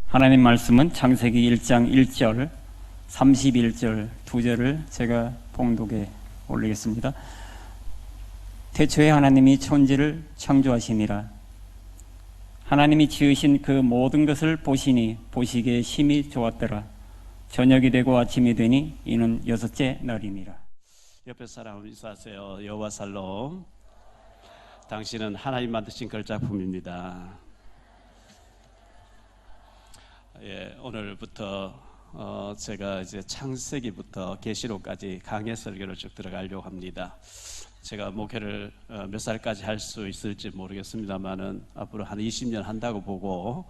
하나님 말씀은 창세기 1장 1절, 31절 두 절을 제가 봉독에 올리겠습니다. 태초에 하나님이 천지를 창조하시니라. 하나님이 지으신 그 모든 것을 보시니 보시기에 심히 좋았더라. 저녁이 되고 아침이 되니 이는 여섯째 날이니라. 옆에 사람을 인사하세요. 여호와 살롬. 당신은 하나님 만드신 걸작품입니다. 오늘부터 제가 이제 창세기부터 계시록까지 강해 설교를 쭉 들어가려고 합니다. 제가 목회를 몇 살까지 할 수 있을지 모르겠습니다만은 앞으로 한 20년 한다고 보고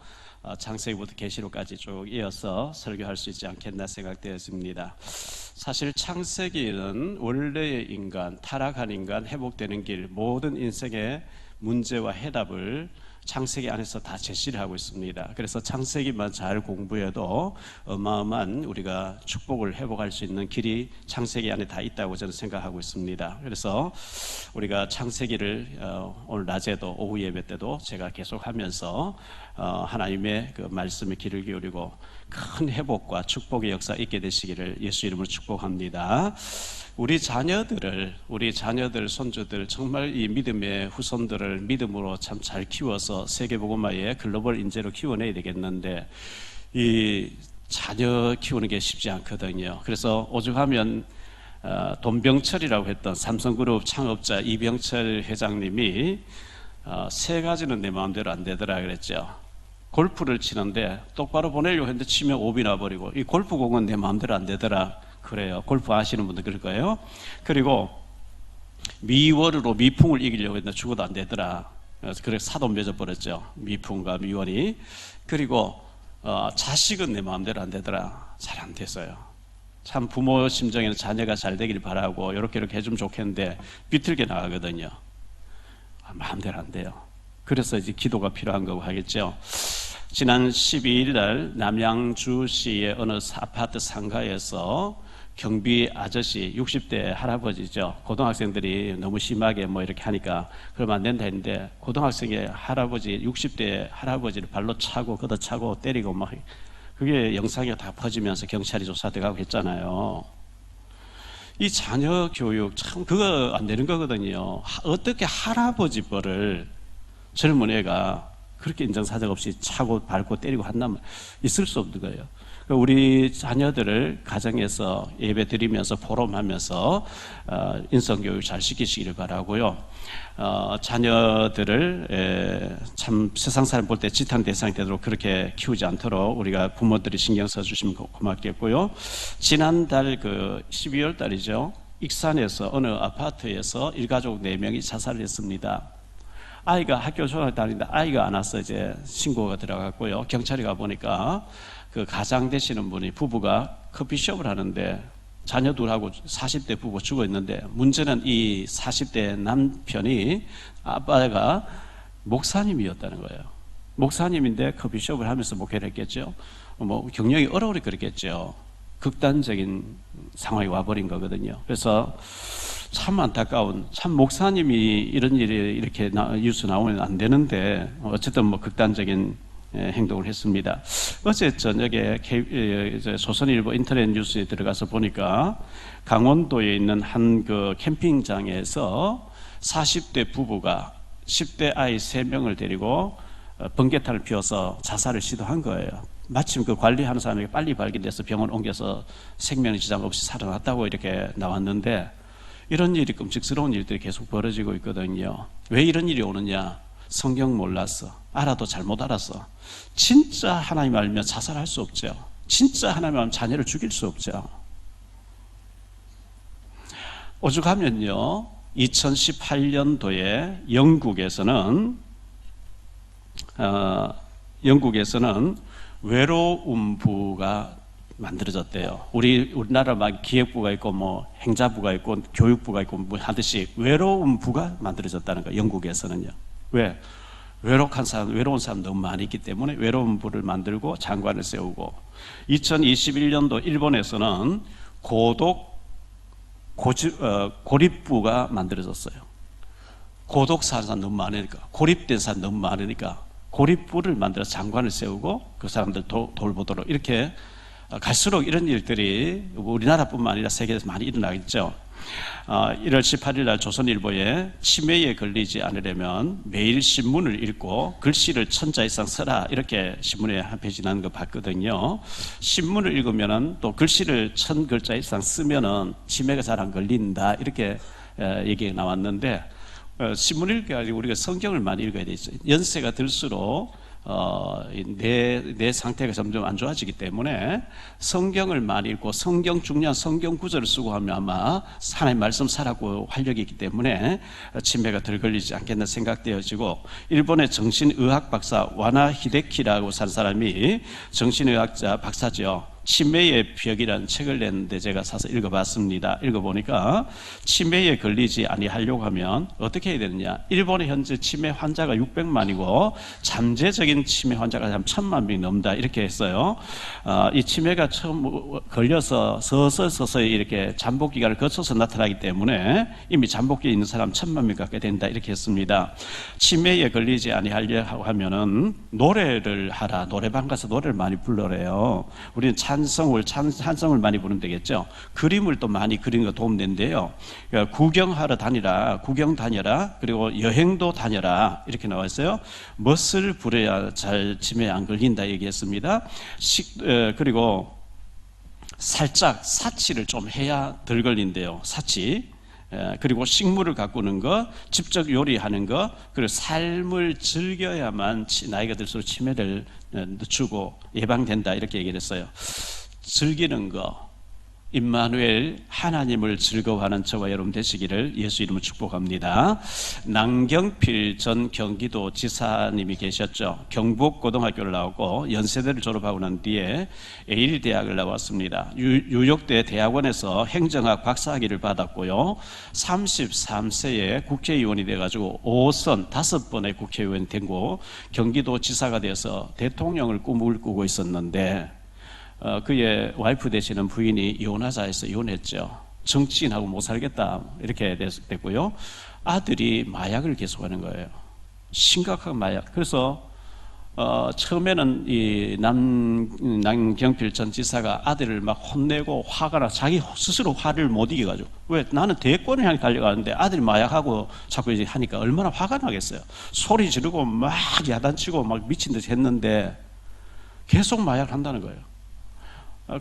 창세기부터 계시록까지 쭉 이어서 설교할 수 있지 않겠나 생각되었습니다. 사실 창세기는 원래의 인간, 타락한 인간, 회복되는 길, 모든 인생의 문제와 해답을 창세기 안에서 다 제시를 하고 있습니다. 그래서 창세기만 잘 공부해도 어마어마한 우리가 축복을 회복할 수 있는 길이 창세기 안에 다 있다고 저는 생각하고 있습니다. 그래서 우리가 창세기를 오늘 낮에도 오후 예배 때도 제가 계속하면서 하나님의 그 말씀에 귀를 기울이고 큰 회복과 축복의 역사 있게 되시기를 예수 이름으로 축복합니다. 우리 자녀들, 손주들 정말 이 믿음의 후손들을 믿음으로 참 잘 키워서 세계복음화의 글로벌 인재로 키워내야 되겠는데 이 자녀 키우는 게 쉽지 않거든요. 그래서 오죽하면 돈병철이라고 했던 삼성그룹 창업자 이병철 회장님이 세 가지는 내 마음대로 안 되더라 그랬죠. 골프를 치는데 똑바로 보내려고 했는데 치면 오비 나버리고, 이 골프공은 내 마음대로 안 되더라 그래요. 골프 아시는 분들 그럴 거예요. 그리고 미월으로 미풍을 이기려고 했는데 죽어도 안 되더라. 그래서 사돈 맺어버렸죠. 미풍과 미월이. 그리고 자식은 내 마음대로 안 되더라. 잘 안 됐어요. 참 부모 심정에는 자녀가 잘 되길 바라고 이렇게 해주면 좋겠는데 비틀게 나가거든요. 마음대로 안 돼요. 그래서 이제 기도가 필요한 거고 하겠죠. 지난 12일 날 남양주시의 어느 아파트 상가에서 경비 아저씨 60대 할아버지죠. 고등학생들이 너무 심하게 뭐 이렇게 하니까 그러면 안 된다 했는데 고등학생의 할아버지 60대 할아버지를 발로 차고 걷어차고 때리고 막 그게 영상이 다 퍼지면서 경찰이 조사돼가고 했잖아요. 이 자녀 교육 참 그거 안 되는 거거든요. 어떻게 할아버지 뻘을 젊은 애가 그렇게 인정사정 없이 차고 밟고 때리고 한다면 있을 수 없는 거예요. 우리 자녀들을 가정에서 예배 드리면서 포럼하면서 인성교육 잘 시키시기를 바라고요. 자녀들을 참 세상 사람 볼 때 지탄 대상이 되도록 그렇게 키우지 않도록 우리가 부모들이 신경 써주시면 고맙겠고요. 지난달 그 12월 달이죠. 익산에서 어느 아파트에서 일가족 4명이 자살을 했습니다. 아이가 학교 졸업을 다니는데 아이가 안 와서 이제 신고가 들어갔고요. 경찰이 가보니까 그 가장 되시는 분이 부부가 커피숍을 하는데 자녀 둘하고 40대 부부 죽어 있는데 문제는 이 40대 남편이 아빠가 목사님이었다는 거예요. 목사님인데 커피숍을 하면서 목회를 했겠죠. 뭐 경영이 어려우니 그랬겠죠. 극단적인 상황이 와버린 거거든요. 그래서 참 안타까운, 참 목사님이 이런 일이 이렇게 뉴스 나오면 안 되는데 어쨌든 뭐 극단적인 행동을 했습니다. 어제 저녁에 조선일보 인터넷 뉴스에 들어가서 보니까 강원도에 있는 한 그 캠핑장에서 40대 부부가 10대 아이 3명을 데리고 번개탄을 피워서 자살을 시도한 거예요. 마침 그 관리하는 사람에게 빨리 발견돼서 병원 옮겨서 생명의 지장 없이 살아났다고 이렇게 나왔는데 이런 일이 끔찍스러운 일들이 계속 벌어지고 있거든요. 왜 이런 일이 오느냐? 성경 몰랐어. 알아도 잘못 알았어. 진짜 하나님 알면 자살할 수 없죠. 진짜 하나님 알면 자녀를 죽일 수 없죠. 오죽하면요 2018년도에 영국에서는 외로움부가 만들어졌대요. 우리나라 막 기획부가 있고 뭐 행자부가 있고 교육부가 있고 뭐 하듯이 외로움부가 만들어졌다는 거예요. 영국에서는요. 왜? 외로운 사람 너무 많이 있기 때문에 외로움부를 만들고 장관을 세우고, 2021년도 일본에서는 고립부가 만들어졌어요. 고독 사는 사람 너무 많으니까, 고립된 사람 너무 많으니까 고립부를 만들어서 장관을 세우고 그 사람들 돌보도록 이렇게 갈수록 이런 일들이 우리나라뿐만 아니라 세계에서 많이 일어나겠죠. 1월 18일 날 조선일보에 치매에 걸리지 않으려면 매일 신문을 읽고 글씨를 1000자 이상 써라 이렇게 신문에 한 페이지 나는 거 봤거든요. 신문을 읽으면은 또 글씨를 1000글자 이상 쓰면은 치매가 잘 안 걸린다 이렇게 얘기가 나왔는데 신문 읽기 가지고 우리가 성경을 많이 읽어야 되죠. 연세가 들수록 내 상태가 점점 안 좋아지기 때문에 성경을 많이 읽고 성경 중요한 성경 구절을 쓰고 하면 아마 하나님 말씀 살았고 활력이 있기 때문에 치매가 덜 걸리지 않겠나 생각되어지고, 일본의 정신의학 박사 와나 히데키라고 산 사람이 정신의학자 박사죠. 치매의 벽이라는 책을 냈는데 제가 사서 읽어봤습니다. 읽어보니까 치매에 걸리지 아니하려고 하면 어떻게 해야 되느냐. 일본에 현재 치매 환자가 600만이고 잠재적인 치매 환자가 한 1000만 명이 넘는다 이렇게 했어요. 이 치매가 처음 걸려서 서서히 이렇게 잠복 기간을 거쳐서 나타나기 때문에 이미 잠복기에 있는 사람 1000만 명 가까이 된다 이렇게 했습니다. 치매에 걸리지 아니하려고 하면은 노래를 하라. 노래방 가서 노래를 많이 불러래요. 우리는 찬성을 많이 부르면 되겠죠. 그림을 또 많이 그리는 거 도움된대요. 그러니까 구경하러 다니라, 구경 다녀라, 그리고 여행도 다녀라 이렇게 나와 있어요. 멋을 부려야 잘 치매에 안 걸린다 얘기했습니다. 그리고 살짝 사치를 좀 해야 덜 걸린대요. 사치. 그리고 식물을 가꾸는 거, 직접 요리하는 거, 그리고 삶을 즐겨야만 나이가 들수록 치매를 늦추고 예방된다 이렇게 얘기를 했어요. 즐기는 거, 임마누엘 하나님을 즐거워하는 저와 여러분 되시기를 예수 이름으로 축복합니다. 남경필 전 경기도 지사님이 계셨죠. 경북고등학교를 나오고 연세대를 졸업하고 난 뒤에 예일대학을 나왔습니다. 뉴욕대 대학원에서 행정학 박사학위를 받았고요. 33세에 국회의원이 돼가지고 5선 5번의 국회의원이 되고 경기도 지사가 되어서 대통령을 꿈을 꾸고 있었는데 그의 와이프 되시는 부인이 이혼하자 해서 이혼했죠. 정치인하고 못 살겠다 이렇게 됐고요. 아들이 마약을 계속하는 거예요. 심각한 마약. 그래서 처음에는 이 남경필 전 지사가 아들을 막 혼내고 화가 나 자기 스스로 화를 못 이겨가지고, 왜 나는 대권을 향해 달려가는데 아들이 마약하고 자꾸 이제 하니까 얼마나 화가 나겠어요. 소리 지르고 막 야단치고 막 미친 듯이 했는데 계속 마약을 한다는 거예요.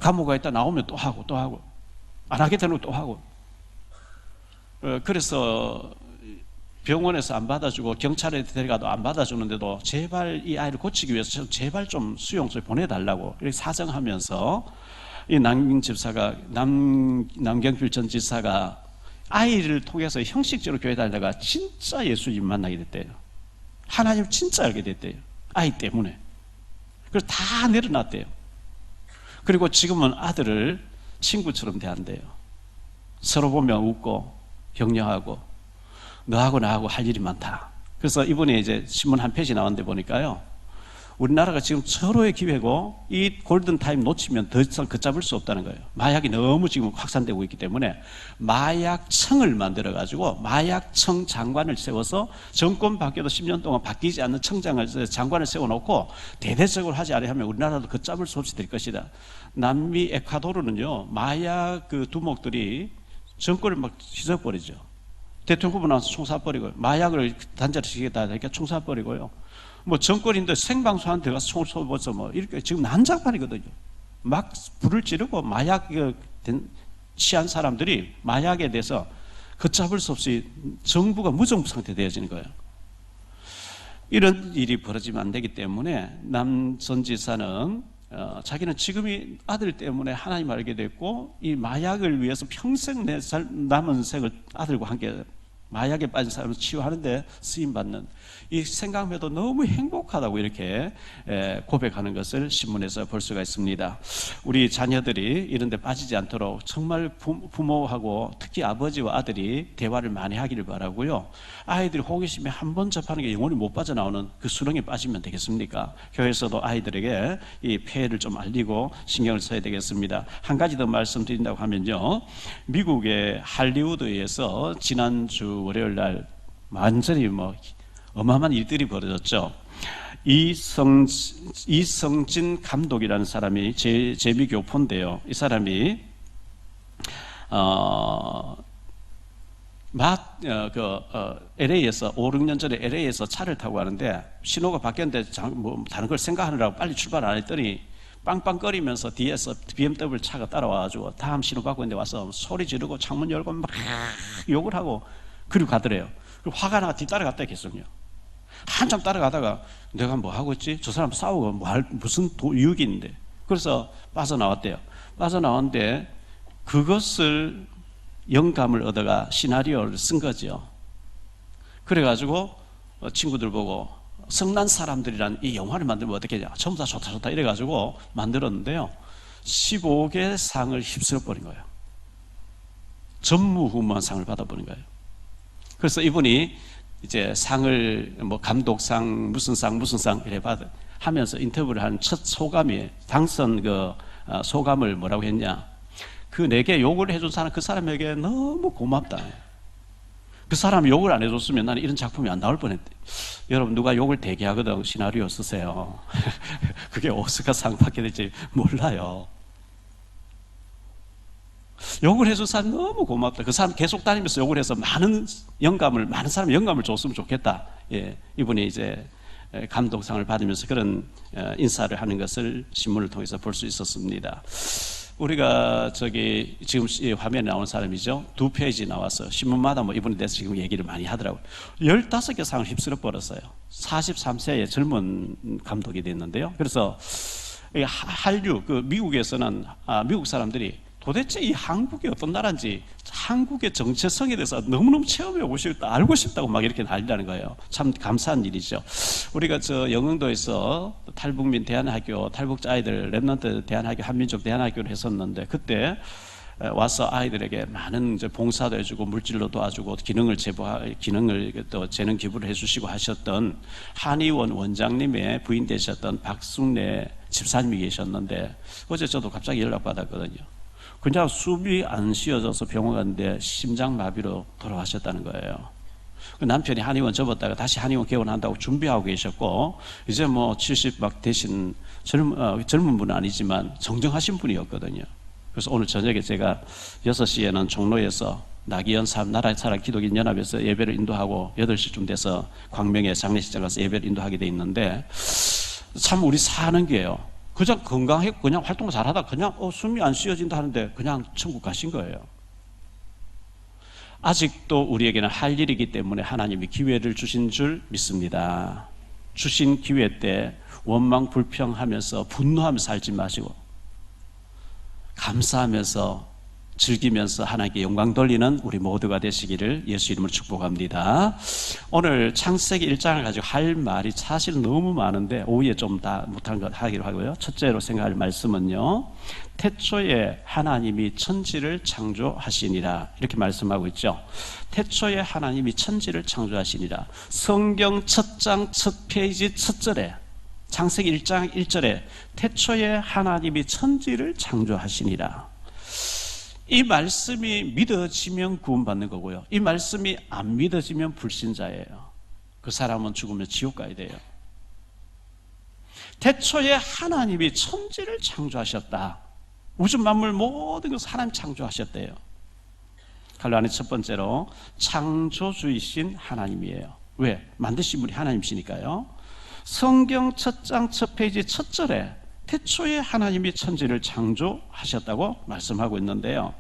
감옥에 있다 나오면 또 하고 또 하고 안 하게 되면 또 하고. 그래서 병원에서 안 받아주고 경찰에 데려가도 안 받아주는데도 제발 이 아이를 고치기 위해서 제발 좀 수용소에 보내달라고 이렇게 사정하면서 이 남경필 전 지사가 아이를 통해서 형식적으로 교회 다니다가 진짜 예수님 만나게 됐대요. 하나님을 진짜 알게 됐대요. 아이 때문에. 그래서 다 내려놨대요. 그리고 지금은 아들을 친구처럼 대한대요. 서로 보면 웃고 격려하고 너하고 나하고 할 일이 많다. 그래서 이번에 이제 신문 한 페이지 나왔는데 보니까요, 우리나라가 지금 서로의 기회고 이 골든타임 놓치면 더 이상 걷잡을 수 없다는 거예요. 마약이 너무 지금 확산되고 있기 때문에 마약청을 만들어가지고 마약청 장관을 세워서 정권 바뀌어도 10년 동안 바뀌지 않는 장관을 세워놓고 대대적으로 하지 않으면 우리나라도 걷잡을 수 없이 될 것이다. 남미 에콰도르는요, 마약 그 두목들이 정권을 막 휘저버리죠. 대통령 후보 나와서 총 쏴버리고요. 마약을 단죄를 시키겠다 하니까 총 쏴버리고요. 뭐 정권인데 생방송한 데 가서 총을 쏘면서 뭐 이렇게 지금 난장판이거든요. 막 불을 지르고 마약 취한 사람들이 마약에 대해서 걷잡을 수 없이 정부가 무정부 상태 되어지는 거예요. 이런 일이 벌어지면 안 되기 때문에 남 전 지사는 자기는 지금이 아들 때문에 하나님 알게 됐고 이 마약을 위해서 평생 남은 생을 아들과 함께 마약에 빠진 사람을 치유하는데 쓰임받는, 이 생각해도 너무 행복하다고 이렇게 고백하는 것을 신문에서 볼 수가 있습니다. 우리 자녀들이 이런 데 빠지지 않도록 정말 부모하고 특히 아버지와 아들이 대화를 많이 하기를 바라고요. 아이들이 호기심에 한 번 접하는 게 영원히 못 빠져나오는 그 수렁에 빠지면 되겠습니까? 교회에서도 아이들에게 이 폐해를 좀 알리고 신경을 써야 되겠습니다. 한 가지 더 말씀드린다고 하면요, 미국의 할리우드에서 지난주 월요일 날 완전히 뭐 어마어마한 일들이 벌어졌죠. 이성진 감독이라는 사람이 재미교포인데요. 이 사람이 LA에서 5, 6년 전에 LA에서 차를 타고 가는데 신호가 바뀌었는데 다른 걸 생각하느라고 빨리 출발 안 했더니 빵빵거리면서 뒤에서 BMW 차가 따라와가지고 다음 신호 받고 있는데 와서 소리 지르고 창문 열고 막 욕을 하고 그리고 가더래요. 그리고 화가 나가 뒤따라갔다 계속요. 한참 따라가다가 내가 뭐 하고 있지? 저 사람 싸우고 무슨 유익이 있는데. 그래서 빠져나왔대요. 빠져나왔는데 그것을 영감을 얻어가 시나리오를 쓴 거죠. 그래가지고 친구들 보고 성난 사람들이란 이 영화를 만들면 어떻게 하냐. 전부 다 좋다 이래가지고 만들었는데요. 15개 상을 휩쓸어버린 거예요. 전무후무한 상을 받아버린 거예요. 그래서 이분이 이제 상을 뭐 감독상 무슨 상 이래 하면서 인터뷰를 한 첫 소감이 당선 소감을 뭐라고 했냐. 내게 욕을 해준 사람 그 사람에게 너무 고맙다. 그 사람이 욕을 안 해줬으면 나는 이런 작품이 안 나올 뻔했대. 여러분 누가 욕을 되게 하거든 시나리오 쓰세요. 그게 오스카상 받게 될지 몰라요. 욕을 해준 사람 너무 고맙다. 그 사람 계속 다니면서 욕을 해서 많은 사람이 영감을 줬으면 좋겠다. 예, 이분이 이제 감독상을 받으면서 그런 인사를 하는 것을 신문을 통해서 볼 수 있었습니다. 우리가 지금 화면에 나오는 사람이죠. 2페이지 나와서 신문마다 뭐 이분에 대해서 지금 얘기를 많이 하더라고요. 15개 상을 휩쓸어 버렸어요. 43세의 젊은 감독이 됐는데요. 그래서 한류, 미국에서는 미국 사람들이 도대체 이 한국이 어떤 나라인지 한국의 정체성에 대해서 너무너무 체험해보고 싶다, 알고 싶다고 막 이렇게 난리라는 거예요. 참 감사한 일이죠. 우리가 영흥도에서 탈북민 대안학교, 탈북자 아이들 랩넌트 대안학교, 한민족 대안학교를 했었는데 그때 와서 아이들에게 많은 봉사도 해주고 물질로 도와주고 기능을 또 재능 기부를 해주시고 하셨던 한의원 원장님의 부인 되셨던 박숙래 집사님이 계셨는데 어제 저도 갑자기 연락받았거든요. 그냥 숨이 안 쉬어져서 병원 갔는데 심장마비로 돌아가셨다는 거예요. 남편이 한의원 접었다가 다시 한의원 개원한다고 준비하고 계셨고 이제 뭐 70 막 되신 젊은 분은 아니지만 정정하신 분이었거든요. 그래서 오늘 저녁에 제가 6시에는 종로에서 나기현 나라사랑 기독인 연합에서 예배를 인도하고 8시쯤 돼서 광명의 장례식장 가서 예배를 인도하게 돼 있는데 참 우리 사는 게요. 그냥 건강했고 그냥 활동 잘하다 그냥 숨이 안 쉬어진다 하는데 그냥 천국 가신 거예요. 아직도 우리에게는 할 일이기 때문에 하나님이 기회를 주신 줄 믿습니다. 주신 기회 때 원망 불평하면서 분노하면서 살지 마시고 감사하면서 즐기면서 하나님께 영광 돌리는 우리 모두가 되시기를 예수 이름으로 축복합니다. 오늘 창세기 1장을 가지고 할 말이 사실 너무 많은데 오후에 좀 다 못한 것 하기로 하고요. 첫째로 생각할 말씀은요. 태초에 하나님이 천지를 창조하시니라 이렇게 말씀하고 있죠. 태초에 하나님이 천지를 창조하시니라. 성경 첫 장 첫 페이지 첫 절에 창세기 1장 1절에 태초에 하나님이 천지를 창조하시니라. 이 말씀이 믿어지면 구원받는 거고요. 이 말씀이 안 믿어지면 불신자예요. 그 사람은 죽으면 지옥 가야 돼요. 태초에 하나님이 천지를 창조하셨다. 우주 만물 모든 것을 하나님 창조하셨대요. 갈라니 첫 번째로 창조주이신 하나님이에요. 왜? 만드신 분이 하나님이시니까요. 성경 첫 장 첫 페이지 첫 절에 태초에 하나님이 천지를 창조하셨다고 말씀하고 있는데요.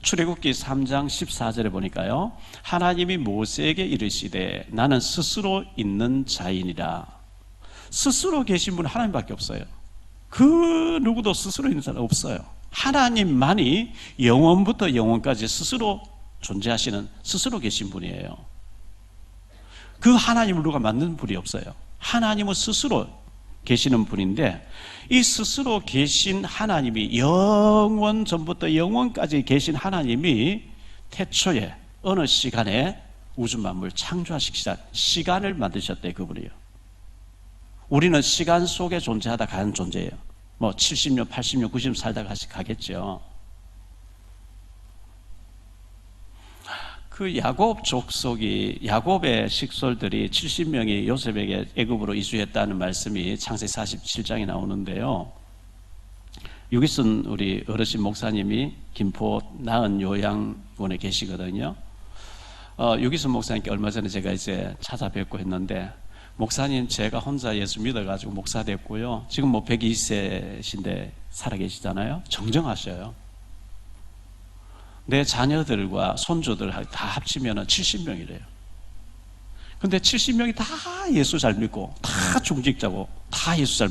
출애굽기 3장 14절에 보니까요. 하나님이 모세에게 이르시되 나는 스스로 있는 자이니라. 스스로 계신 분은 하나님밖에 없어요. 그 누구도 스스로 있는 사람 없어요. 하나님만이 영원부터 영원까지 스스로 존재하시는 스스로 계신 분이에요. 그 하나님을 누가 만든 분이 없어요. 하나님은 스스로 계시는 분인데 이 스스로 계신 하나님이 영원 전부터 영원까지 계신 하나님이 태초에 어느 시간에 우주 만물 창조하시기 시작 시간을 만드셨대 그분이요. 우리는 시간 속에 존재하다 가는 존재예요. 뭐 70년, 80년, 90년 살다가 가겠죠. 그 야곱 족속이 야곱의 식솔들이 70명이 요셉에게 애굽으로 이주했다는 말씀이 창세기 47장에 나오는데요. 유기순 우리 어르신 목사님이 김포 나은 요양원에 계시거든요. 유기순 목사님께 얼마 전에 제가 이제 찾아뵙고 했는데, 목사님 제가 혼자 예수 믿어가지고 목사 됐고요. 지금 뭐 120세신데 살아계시잖아요. 정정하셔요. 내 자녀들과 손주들 다 합치면 70명이래요. 근데 70명이 다 예수 잘 믿고 다 중직자고 다 예수 잘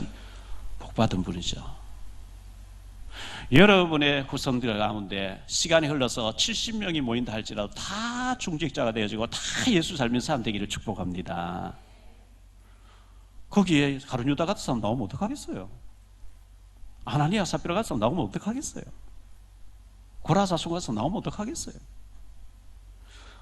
복받은 분이죠. 여러분의 후손들 가운데 시간이 흘러서 70명이 모인다 할지라도 다 중직자가 되어지고 다 예수 잘 믿는 사람 되기를 축복합니다. 거기에 가룟 유다 같은 사람 나오면 어떡하겠어요? 아나니아 삽비라 같은 사람 나오면 어떡하겠어요? 고라사손 같은 사람 나오면 어떡하겠어요?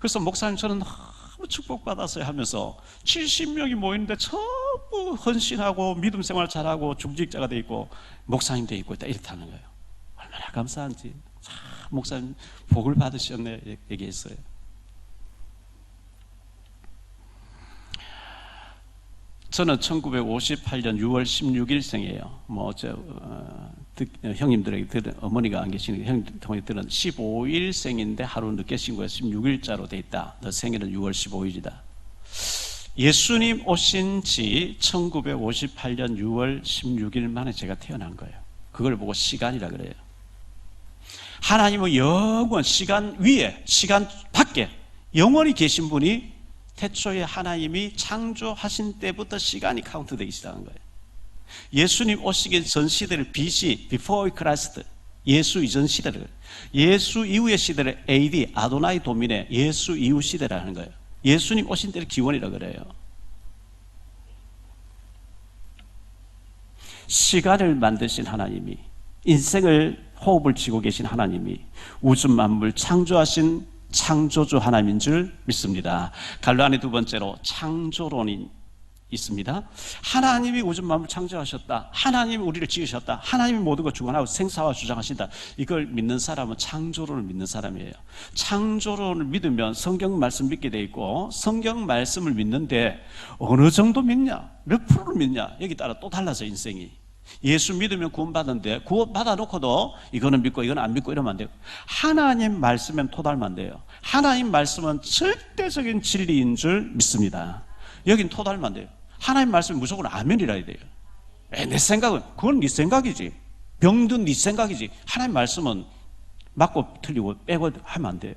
그래서 목사님 저는 너무 축복받았어요 하면서 70명이 모이는데 전부 헌신하고 믿음 생활 잘하고 중직자가 돼 있고 목사님 돼 있고 있다 이렇다는 거예요. 얼마나 감사한지. 참 목사님 복을 받으셨네 얘기했어요. 저는 1958년 6월 16일생이에요. 형님들에게 어머니가 안 계시니까 형님들 들은 15일생인데 하루 늦게 신고해서 16일자로 돼 있다. 너 생일은 6월 15일이다. 예수님 오신 지 1958년 6월 16일 만에 제가 태어난 거예요. 그걸 보고 시간이라 그래요. 하나님은 영원 시간 위에 시간 밖에 영원히 계신 분이 태초에 하나님이 창조하신 때부터 시간이 카운트되기 시작한 거예요. 예수님 오시기 전 시대를 BC, Before Christ, 예수 이전 시대를, 예수 이후의 시대를 AD, 아도나이 도민의 예수 이후 시대라는 거예요. 예수님 오신 때를 기원이라 그래요. 시간을 만드신 하나님이, 인생을 호흡을 쥐고 계신 하나님이 우주 만물 창조하신 창조주 하나님인 줄 믿습니다. 갈라니 두 번째로 창조론이 있습니다. 하나님이 우주 만물 창조하셨다. 하나님이 우리를 지으셨다. 하나님이 모든 걸 주관하고 생사와 주장하신다. 이걸 믿는 사람은 창조론을 믿는 사람이에요. 창조론을 믿으면 성경 말씀 믿게 돼 있고, 성경 말씀을 믿는데 어느 정도 믿냐, 몇 프로를 믿냐, 여기 따라 또 달라져 인생이. 예수 믿으면 구원받는데 구원받아 놓고도 이거는 믿고 이거는 안 믿고 이러면 안 돼요. 하나님 말씀엔 토달면 안 돼요. 하나님 말씀은 절대적인 진리인 줄 믿습니다. 여긴 토달면 안 돼요. 하나님 말씀은 무조건 아멘이라 해야 돼요. 내 생각은, 그건 네 생각이지. 병든 네 생각이지. 하나님 말씀은 맞고 틀리고 빼고 하면 안 돼요.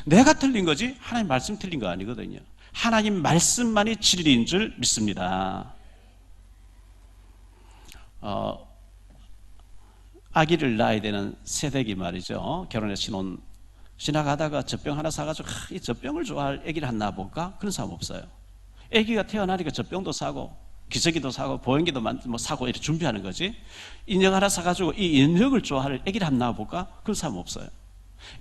내가 틀린 거지 하나님 말씀 틀린 거 아니거든요. 하나님 말씀만이 진리인 줄 믿습니다. 아기를 낳아야 되는 새댁이 말이죠. 결혼해서 신혼 지나가다가 젖병 하나 사가지고 이 젖병을 좋아할 아기를 하나 낳아볼까? 그런 사람 없어요. 아기가 태어나니까 젖병도 사고 기저귀도 사고 보행기도 사고 이렇게 준비하는 거지. 인형 하나 사가지고 이 인형을 좋아할 아기를 하나 낳아볼까? 그런 사람 없어요.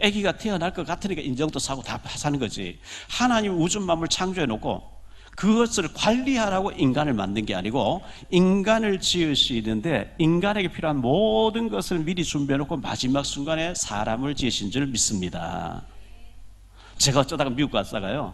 아기가 태어날 것 같으니까 인형도 사고 다 사는 거지. 하나님 우주 만물 창조해 놓고 그것을 관리하라고 인간을 만든 게 아니고, 인간을 지으시는데 인간에게 필요한 모든 것을 미리 준비해 놓고 마지막 순간에 사람을 지으신 줄 믿습니다. 제가 어쩌다가 미국 갔다가요,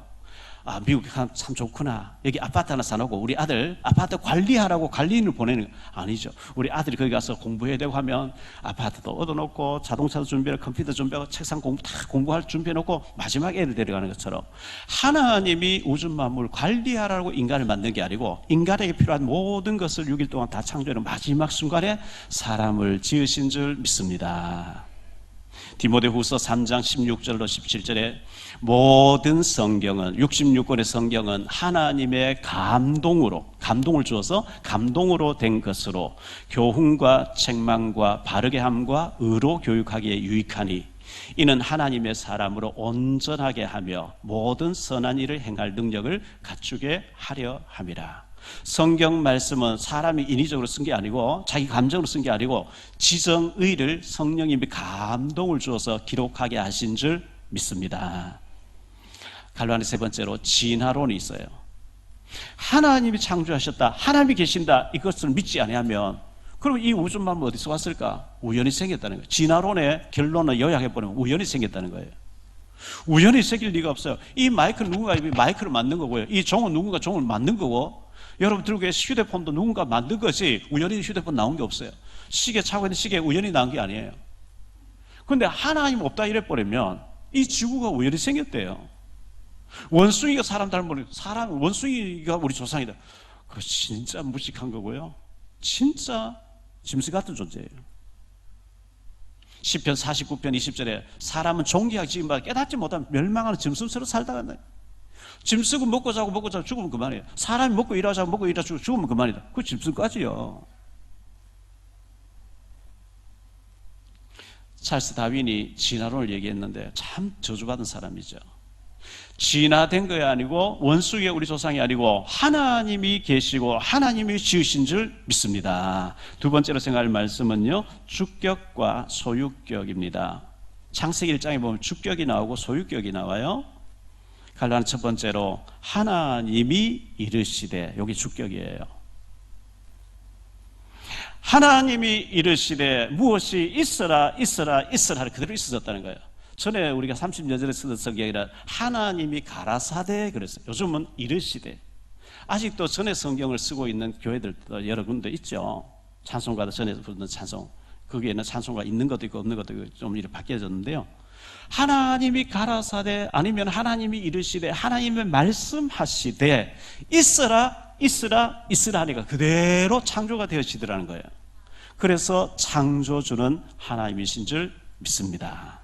미국 참 좋구나, 여기 아파트 하나 사놓고 우리 아들 아파트 관리하라고 관리인을 보내는 거 아니죠. 우리 아들이 거기 가서 공부해야 되고 하면 아파트도 얻어놓고 자동차도 준비하고 컴퓨터 준비하고 책상 다 공부할 준비해놓고 마지막 애를 데려가는 것처럼, 하나님이 우주 만물 관리하라고 인간을 만든 게 아니고 인간에게 필요한 모든 것을 6일 동안 다 창조해놓은 마지막 순간에 사람을 지으신 줄 믿습니다. 디모데후서 3장 16절로 17절에 모든 성경은, 66권의 성경은 하나님의 감동을 주어서 감동으로 된 것으로 교훈과 책망과 바르게 함과 의로 교육하기에 유익하니 이는 하나님의 사람으로 온전하게 하며 모든 선한 일을 행할 능력을 갖추게 하려 함이라. 성경 말씀은 사람이 인위적으로 쓴 게 아니고 자기 감정으로 쓴 게 아니고 지정의를 성령님이 감동을 주어서 기록하게 하신 줄 믿습니다. 갈라니 세 번째로 진화론이 있어요. 하나님이 창조하셨다, 하나님이 계신다, 이것을 믿지 아니하면 그럼 이 우주 만물 어디서 왔을까? 우연히 생겼다는 거예요. 진화론의 결론을 요약해보면 우연히 생겼다는 거예요. 우연히 생길 리가 없어요. 이 마이크는 누군가 마이크를 만든 거고요. 이 종은 누군가 종을 만든 거고, 여러분 들고 계신 휴대폰도 누군가 만든 거지 우연히 휴대폰 나온 게 없어요. 시계 차고 있는 시계 우연히 나온 게 아니에요. 그런데 하나님 없다 이래버리면 이 지구가 우연히 생겼대요. 원숭이가 사람 닮은, 원숭이가 우리 조상이다. 그거 진짜 무식한 거고요. 진짜 짐승 같은 존재예요. 시편 49편 20절에 사람은 종기하기 지금보다 깨닫지 못하면 멸망하는 짐승처럼 살다 간다. 짐승은 먹고 자고 죽으면 그만이에요. 사람이 먹고 일하자고 먹고 일하자고 죽으면 그만이다. 그 짐승까지요. 찰스 다윈이 진화론을 얘기했는데 참 저주받은 사람이죠. 진화된 거 아니고 원숭이의 우리 조상이 아니고 하나님이 계시고 하나님이 지으신 줄 믿습니다. 두 번째로 생각할 말씀은요, 주격과 소유격입니다. 창세기 1장에 보면 주격이 나오고 소유격이 나와요. 갈라는 첫 번째로 하나님이 이르시되, 여기 주격이에요. 하나님이 이르시되 무엇이 있어라 그대로 있어졌다는 거예요. 전에 우리가 30년 전에 쓰던 성경이라 하나님이 가라사대 그랬어요. 요즘은 이르시되. 아직도 전에 성경을 쓰고 있는 교회들도 여러 군데 있죠. 찬송가도 전에 부르는 찬송, 거기에는 찬송가 있는 것도 있고 없는 것도 있고 좀 이렇게 바뀌어졌는데요. 하나님이 가라사대, 아니면 하나님이 이르시되, 하나님의 말씀하시되 있으라 하니까 그대로 창조가 되어지더라는 거예요. 그래서 창조주는 하나님이신 줄 믿습니다.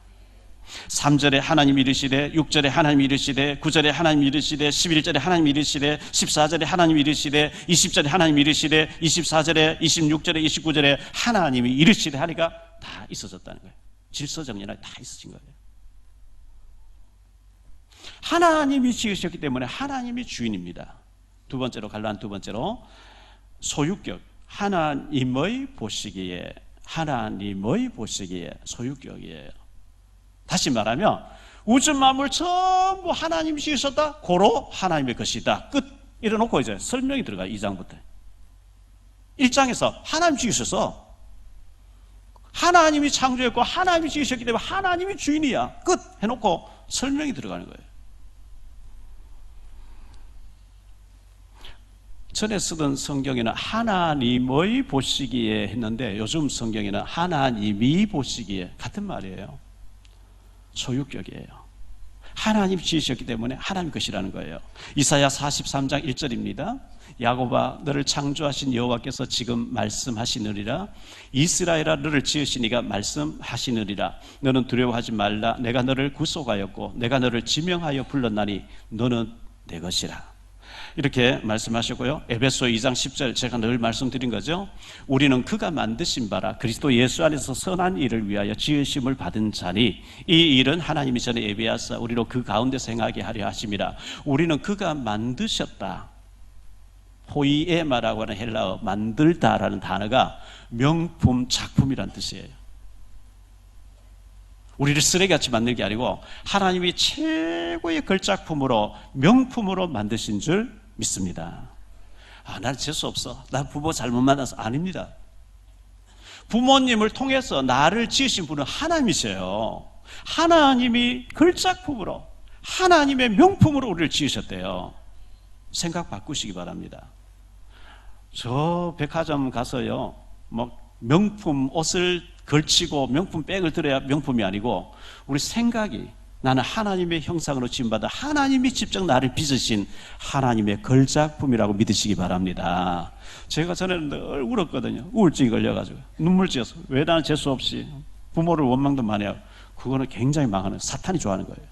3절에 하나님이 이르시되, 6절에 하나님이 이르시되, 9절에 하나님이 이르시되, 11절에 하나님이 이르시되, 14절에 하나님이 이르시되, 20절에 하나님이 이르시되, 24절에, 26절에, 29절에 하나님이 이르시되 하니까 다 있어졌다는 거예요. 질서정연하게 다 있어진 거예요. 하나님이 지으셨기 때문에 하나님이 주인입니다. 두 번째로, 갈라는 두 번째로 소유격, 하나님의 보시기에 소유격이에요. 다시 말하면 우주 만물 전부 하나님이 지으셨다, 고로 하나님의 것이다, 끝. 이래놓고 이제 설명이 들어가요. 2장부터 1장에서 하나님 지으셔서 하나님이 창조했고 하나님이 지으셨기 때문에 하나님이 주인이야, 끝 해놓고 설명이 들어가는 거예요. 전에 쓰던 성경에는 하나님의 보시기에 했는데 요즘 성경에는 하나님이 보시기에, 같은 말이에요. 소유격이에요. 하나님 지으셨기 때문에 하나님 것이라는 거예요. 이사야 43장 1절입니다. 야곱아, 너를 창조하신 여호와께서 지금 말씀하시느니라. 이스라엘아, 너를 지으시니가 말씀하시느니라. 너는 두려워하지 말라. 내가 너를 구속하였고 내가 너를 지명하여 불렀나니 너는 내 것이라. 이렇게 말씀하셨고요. 에베소 2장 10절, 제가 늘 말씀드린 거죠. 우리는 그가 만드신 바라 그리스도 예수 안에서 선한 일을 위하여 지으심을 받은 자니 이 일은 하나님이 전에 예비하사 우리로 그 가운데서 행하게 하려 하심이라. 우리는 그가 만드셨다. 포이에마라고 하는 헬라어 만들다라는 단어가 명품, 작품이란 뜻이에요. 우리를 쓰레기같이 만든 게 아니고 하나님이 최고의 걸작품으로, 명품으로 만드신 줄 믿습니다. 나는 재수 없어, 나 부모 잘못 만나서. 아닙니다. 부모님을 통해서 나를 지으신 분은 하나님이세요. 하나님이 걸작품으로, 하나님의 명품으로 우리를 지으셨대요. 생각 바꾸시기 바랍니다. 저 백화점 가서요, 명품 옷을 걸치고 명품 백을 들어야 명품이 아니고, 우리 생각이 나는 하나님의 형상으로 지음받아 하나님이 직접 나를 빚으신 하나님의 걸작품이라고 믿으시기 바랍니다. 제가 전에는 늘 울었거든요. 우울증이 걸려가지고 눈물 찌어서. 왜 나는 재수 없이 부모를 원망도 많이 하고. 그거는 굉장히 망하는, 사탄이 좋아하는 거예요.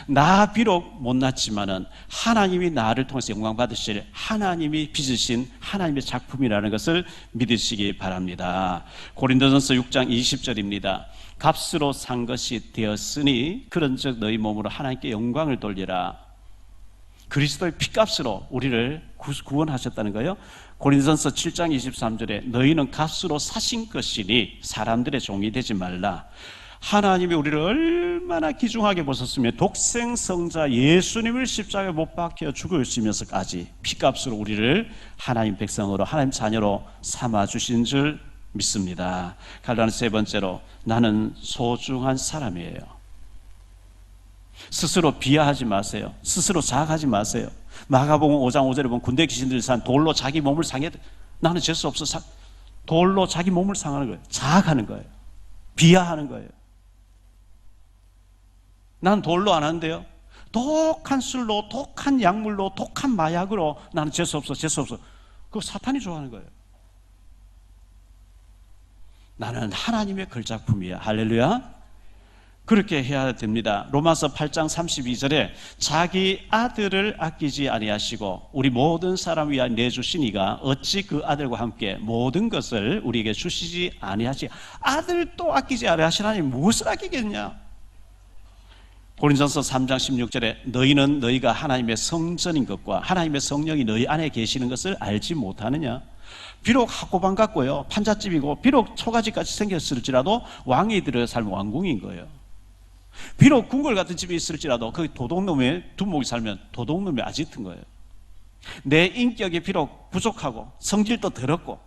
나 비록 못났지만은 하나님이 나를 통해서 영광 받으실 하나님이 빚으신 하나님의 작품이라는 것을 믿으시기 바랍니다. 고린도전서 6장 20절입니다. 값으로 산 것이 되었으니 그런즉 너희 몸으로 하나님께 영광을 돌리라. 그리스도의 피값으로 우리를 구원하셨다는 거예요. 고린도전서 7장 23절에 너희는 값으로 사신 것이니 사람들의 종이 되지 말라. 하나님이 우리를 얼마나 귀중하게 보셨으며 독생성자 예수님을 십자가에 못 박혀 죽으시면서까지 피값으로 우리를 하나님 백성으로, 하나님 자녀로 삼아주신 줄 믿습니다. 갈라는 세 번째로 나는 소중한 사람이에요. 스스로 비하하지 마세요. 스스로 자학하지 마세요. 마가복음 5장 5절에 보면 군대 귀신들이 산 돌로 자기 몸을 상해. 나는 재수 없어. 돌로 자기 몸을 상하는 거예요. 자학하는 거예요. 비하하는 거예요. 난 돌로 안 하는데요. 독한 술로, 독한 약물로, 독한 마약으로 나는 재수 없어. 그거 사탄이 좋아하는 거예요. 나는 하나님의 걸작품이야. 할렐루야. 그렇게 해야 됩니다. 로마서 8장 32절에 자기 아들을 아끼지 아니하시고 우리 모든 사람 위하여 내주시니가 어찌 그 아들과 함께 모든 것을 우리에게 주시지 아니하시. 아들도 아끼지 아니하시나니 무엇을 아끼겠냐. 고린도전서 3장 16절에 너희는 너희가 하나님의 성전인 것과 하나님의 성령이 너희 안에 계시는 것을 알지 못하느냐. 비록 학고방 같고요, 판잣집이고 비록 초가집까지 생겼을지라도 왕이 들어 살면 왕궁인 거예요. 비록 궁궐 같은 집이 있을지라도 그 도둑놈의 두목이 살면 도둑놈의 아지트인 거예요. 내 인격이 비록 부족하고 성질도 더럽고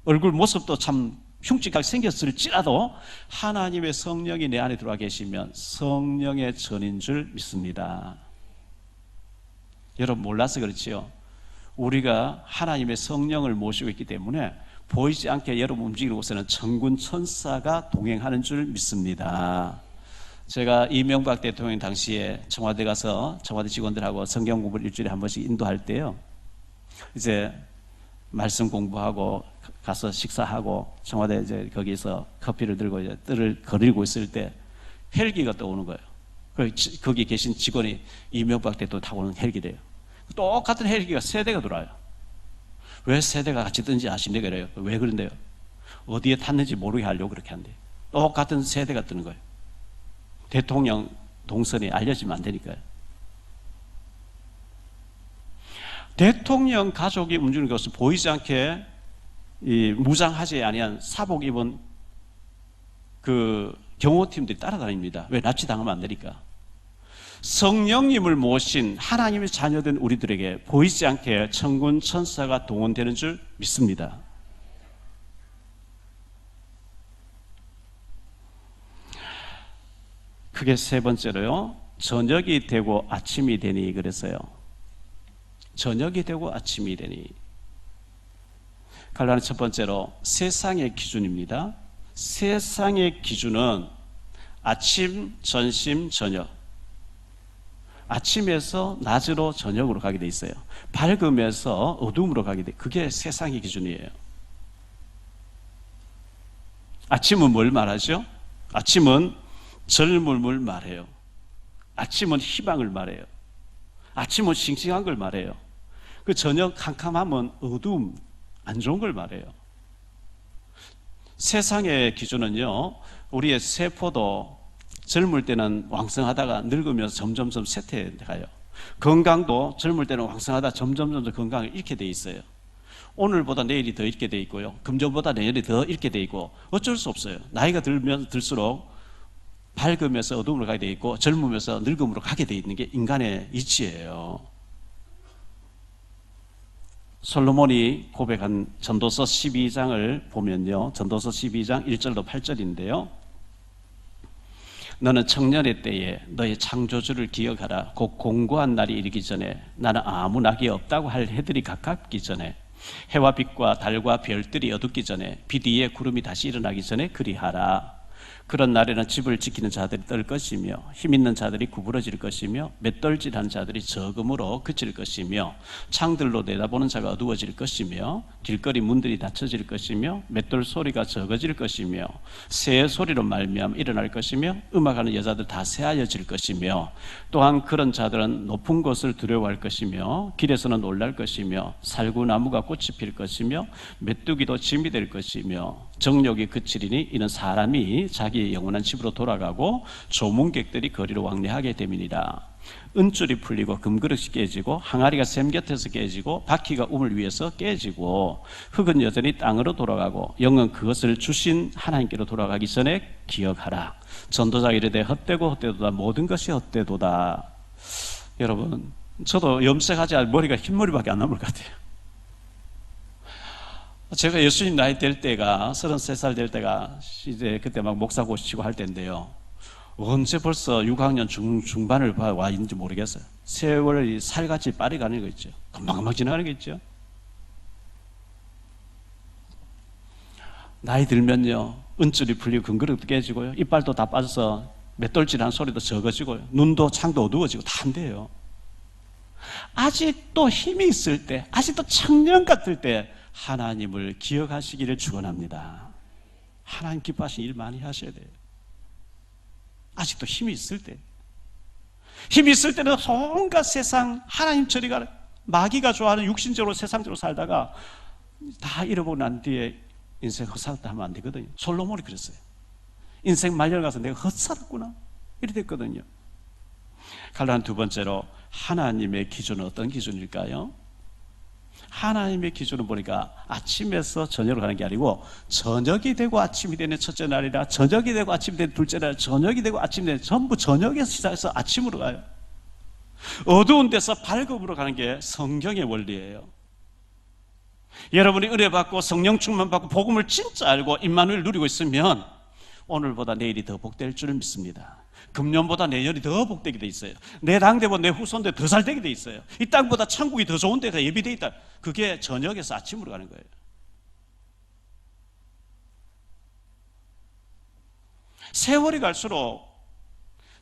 얼굴 모습도 참 흉측하게 생겼을지라도 하나님의 성령이 내 안에 들어와 계시면 성령의 전인 줄 믿습니다. 여러분 몰라서 그렇지요. 우리가 하나님의 성령을 모시고 있기 때문에 보이지 않게 여러분 움직이는 곳에는 천군 천사가 동행하는 줄 믿습니다. 제가 이명박 대통령 당시에 청와대 가서 청와대 직원들하고 성경 공부를 일주일에 한 번씩 인도할 때요, 이제 말씀 공부하고 가서 식사하고 청와대 이제 거기서 커피를 들고 이제 뜰을 거리고 있을 때 헬기가 떠오는 거예요. 거기 계신 직원이 이명박 대통령 타고 오는 헬기래요. 똑같은 헬기가 세 대가 돌아요. 왜 세 대가 같이 뜬지 아시네 그래요. 왜 그런데요? 어디에 탔는지 모르게 하려고 그렇게 한대요. 똑같은 세 대가 뜨는 거예요. 대통령 동선이 알려지면 안 되니까요. 대통령 가족이 움직이는 것을 보이지 않게 무장하지 아니한 사복 입은 그 경호팀들이 따라다닙니다. 왜? 납치당하면 안 되니까. 성령님을 모신 하나님의 자녀된 우리들에게 보이지 않게 천군 천사가 동원되는 줄 믿습니다. 크게 세 번째로요, 저녁이 되고 아침이 되니 그랬어요. 저녁이 되고 아침이 되니. 갈라는 첫 번째로 세상의 기준입니다. 세상의 기준은 아침, 점심, 저녁. 아침에서 낮으로 저녁으로 가게 돼 있어요. 밝음에서 어둠으로 가게 돼. 그게 세상의 기준이에요. 아침은 뭘 말하죠? 아침은 젊음을 말해요. 아침은 희망을 말해요. 아침은 싱싱한 걸 말해요. 그 저녁 캄캄함은 어두움, 안 좋은 걸 말해요. 세상의 기준은요, 우리의 세포도 젊을 때는 왕성하다가 늙으면서 점점점 쇠퇴해가요. 건강도 젊을 때는 왕성하다 점점점 건강을 잃게 돼 있어요. 오늘보다 내일이 더 잃게 돼 있고요, 금전보다 내일이 더 잃게 돼 있고, 어쩔 수 없어요. 나이가 들면 들수록 밝으면서 어둠으로 가게 돼 있고 젊으면서 늙음으로 가게 돼 있는 게 인간의 이치예요. 솔로몬이 고백한 전도서 12장을 보면요, 전도서 12장 1절도 8절인데요, 너는 청년의 때에 너의 창조주를 기억하라. 곧 공고한 날이 이르기 전에, 나는 아무 낙이 없다고 할 해들이 가깝기 전에, 해와 빛과 달과 별들이 어둡기 전에, 빛 위에 구름이 다시 일어나기 전에 그리하라. 그런 날에는 집을 지키는 자들이 떨 것이며 힘 있는 자들이 구부러질 것이며 맷돌질하는 자들이 적음으로 그칠 것이며 창들로 내다보는 자가 어두워질 것이며 길거리 문들이 닫혀질 것이며 맷돌 소리가 적어질 것이며 새 소리로 말미암아 일어날 것이며 음악하는 여자들 다 새하여질 것이며 또한 그런 자들은 높은 곳을 두려워할 것이며 길에서는 놀랄 것이며 살구나무가 꽃이 필 것이며 메뚜기도 짐이 될 것이며 정욕이 그치리니 이는 사람이 자기의 영원한 집으로 돌아가고 조문객들이 거리로 왕래하게 됨이니라. 은줄이 풀리고 금그릇이 깨지고 항아리가 샘 곁에서 깨지고 바퀴가 우물 위에서 깨지고 흙은 여전히 땅으로 돌아가고 영은 그것을 주신 하나님께로 돌아가기 전에 기억하라. 전도자가 이르되 헛되고 헛되도다. 모든 것이 헛되도다. 여러분, 저도 염색하지 않은 머리가 흰머리밖에 안 남을 것 같아요. 제가 예수님 나이 될 때가 33살 될 때가 이제 그때 막 목사 고시고 할 때인데요, 언제 벌써 6학년 중반을 와 있는지 모르겠어요. 세월이 살같이 빠르게 가는 거 있죠. 금방금방 지나가는 거 있죠. 나이 들면요, 은줄이 풀리고 근거리도 깨지고요, 이빨도 다 빠져서 맷돌질하는 소리도 적어지고요, 눈도 창도 어두워지고 다 안 돼요. 아직도 힘이 있을 때, 아직도 청년 같을 때 하나님을 기억하시기를 축원합니다. 하나님 기뻐하시는 일 많이 하셔야 돼요. 아직도 힘이 있을 때. 힘이 있을 때는 온갖 세상, 하나님 저리 가라, 마귀가 좋아하는 육신적으로 세상적으로 살다가 다 잃어보고 난 뒤에 인생 헛살았다 하면 안 되거든요. 솔로몬이 그랬어요. 인생 말년 가서 내가 헛살았구나 이래 됐거든요. 갈라한 두 번째로, 하나님의 기준은 어떤 기준일까요? 하나님의 기준을 보니까 아침에서 저녁으로 가는 게 아니고, 저녁이 되고 아침이 되는 첫째 날이라, 저녁이 되고 아침이 되는 둘째 날, 저녁이 되고 아침이 되는, 전부 저녁에서 시작해서 아침으로 가요. 어두운 데서 밝음으로 가는 게 성경의 원리예요. 여러분이 은혜 받고 성령 충만 받고 복음을 진짜 알고 임마누엘 누리고 있으면 오늘보다 내일이 더 복될 줄 믿습니다. 금년보다 내년이 더 복되게 돼 있어요. 내 당대보다 내 후손대 더 살되게 돼 있어요. 이 땅보다 천국이 더 좋은 데가 예비돼 있다. 그게 저녁에서 아침으로 가는 거예요. 세월이 갈수록